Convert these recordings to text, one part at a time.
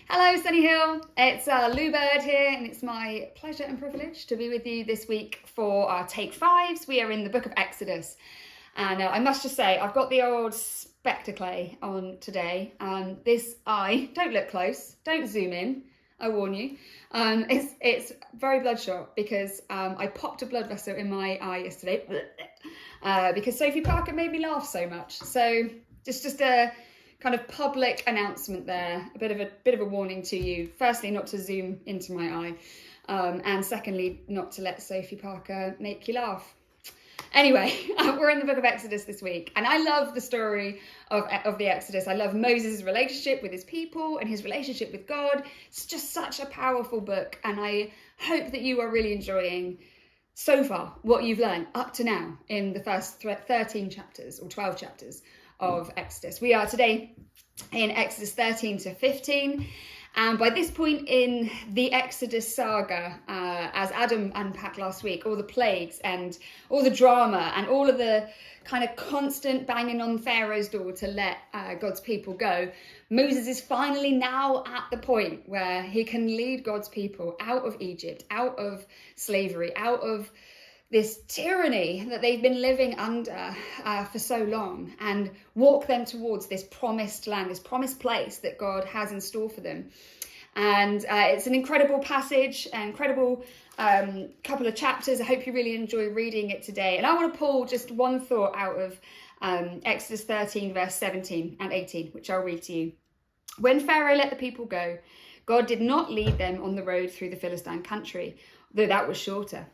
Hello, Sunny Hill. It's Lou Bird here, and it's my pleasure and privilege to be with you this week for our Take Fives. We are in the book of Exodus, and I must just say, I've got the old spectacle on today. This eye, don't look close, don't zoom in, I warn you. It's very bloodshot because I popped a blood vessel in my eye yesterday because Sophie Parker made me laugh so much. So just a kind of public announcement there, a bit of a warning to you. Firstly, not to zoom into my eye, and secondly, not to let Sophie Parker make you laugh. Anyway, we're in the book of Exodus this week, and I love the story of the Exodus. I love Moses' relationship with his people and his relationship with God. It's just such a powerful book, and I hope that you are really enjoying so far what you've learned up to now in the first 13 chapters or 12 chapters of Exodus. We are today in Exodus 13 to 15, and by this point in the Exodus saga, as Adam unpacked last week, all the plagues and all the drama and all of the kind of constant banging on Pharaoh's door to let God's people go, Moses is finally now at the point where he can lead God's people out of Egypt, out of slavery, out of this tyranny that they've been living under for so long, and walk them towards this promised land, this promised place that God has in store for them. And it's an incredible passage, an incredible couple of chapters. I hope you really enjoy reading it today. And I want to pull just one thought out of Exodus 13, verse 17 and 18, which I'll read to you. When Pharaoh let the people go, God did not lead them on the road through the Philistine country, though that was shorter.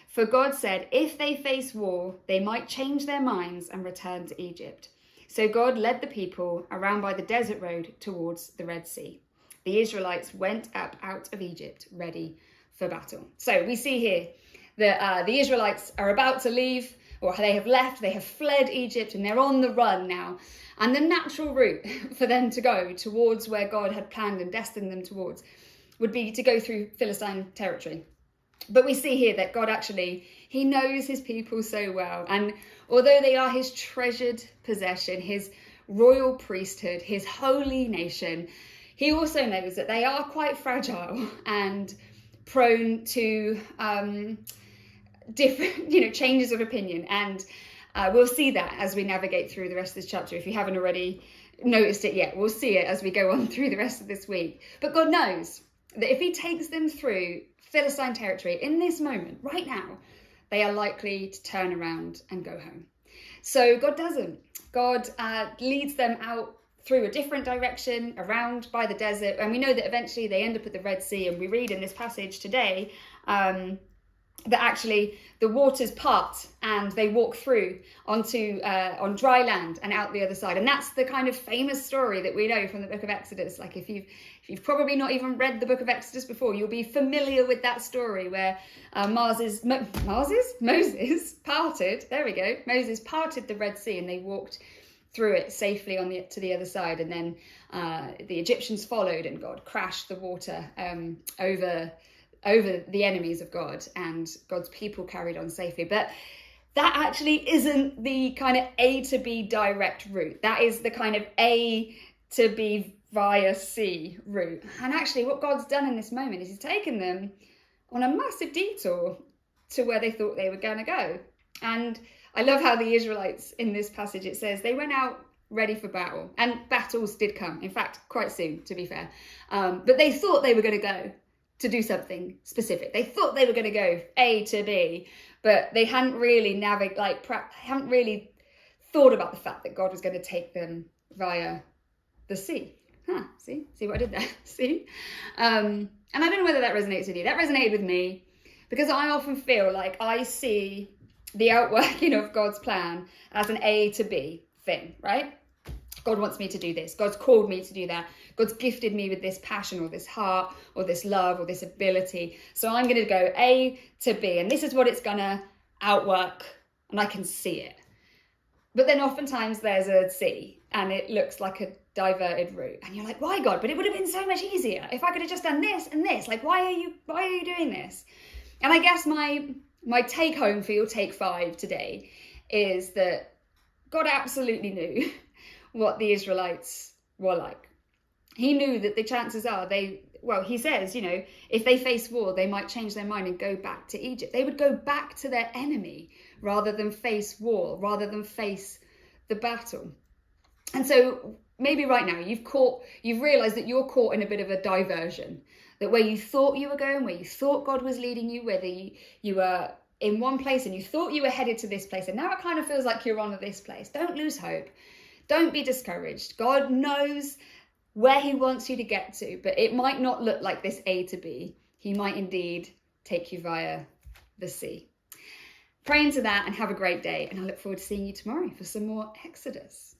For God said, if they face war, they might change their minds and return to Egypt. So God led the people around by the desert road towards the Red Sea. The Israelites went up out of Egypt, ready for battle. So we see here that the Israelites are about to leave, or they have left, they have fled Egypt, and they're on the run now. And the natural route for them to go towards where God had planned and destined them towards would be to go through Philistine territory. But we see here that God actually, he knows his people so well. And although they are his treasured possession, his royal priesthood, his holy nation, he also knows that they are quite fragile and prone to different, changes of opinion. And we'll see that as we navigate through the rest of this chapter. If you haven't already noticed it yet, we'll see it as we go on through the rest of this week. But God knows that if he takes them through Philistine territory in this moment, right now, they are likely to turn around and go home. So God doesn't. God leads them out through a different direction, around by the desert. And we know that eventually they end up at the Red Sea. And we read in this passage today that actually the waters part and they walk through onto on dry land and out the other side. And that's the kind of famous story that we know from the book of Exodus. Like if you've probably not even read the book of Exodus before, you'll be familiar with that story where Moses parted, there we go, Moses parted the Red Sea and they walked through it safely to the other side. And then the Egyptians followed and God crashed the water over the enemies of God, and God's people carried on safely. But that actually isn't the kind of A to B direct route. That is the kind of A to B via C route. And actually what God's done in this moment is he's taken them on a massive detour to where they thought they were going to go. And I love how the Israelites in this passage, it says they went out ready for battle, and battles did come, in fact, quite soon, to be fair. But they thought they were going to go to do something specific. They thought they were going to go A to B, but they hadn't really hadn't really thought about the fact that God was going to take them via the sea. See what I did there? See? And I don't know whether that resonates with you. That resonated with me because I often feel like I see the outworking of God's plan as an A to B thing, right? God wants me to do this. God's called me to do that. God's gifted me with this passion or this heart or this love or this ability. So I'm going to go A to B, and this is what it's going to outwork, and I can see it. But then oftentimes there's a C and it looks like a diverted route. And you're like, why, God? But it would have been so much easier if I could have just done this and this. Like, why are you doing this? And I guess my take home for your take 5 today is that God absolutely knew what the Israelites were like. He knew that the chances are he says, if they face war, they might change their mind and go back to Egypt. They would go back to their enemy rather than face war, rather than face the battle. And so maybe right now you've realized that you're caught in a bit of a diversion, that where you thought you were going, where you thought God was leading you, whether you were in one place and you thought you were headed to this place, and now it kind of feels like you're on to this place. Don't lose hope. Don't be discouraged. God knows where he wants you to get to, but it might not look like this A to B. He might indeed take you via the sea. Pray into that and have a great day. And I look forward to seeing you tomorrow for some more Exodus.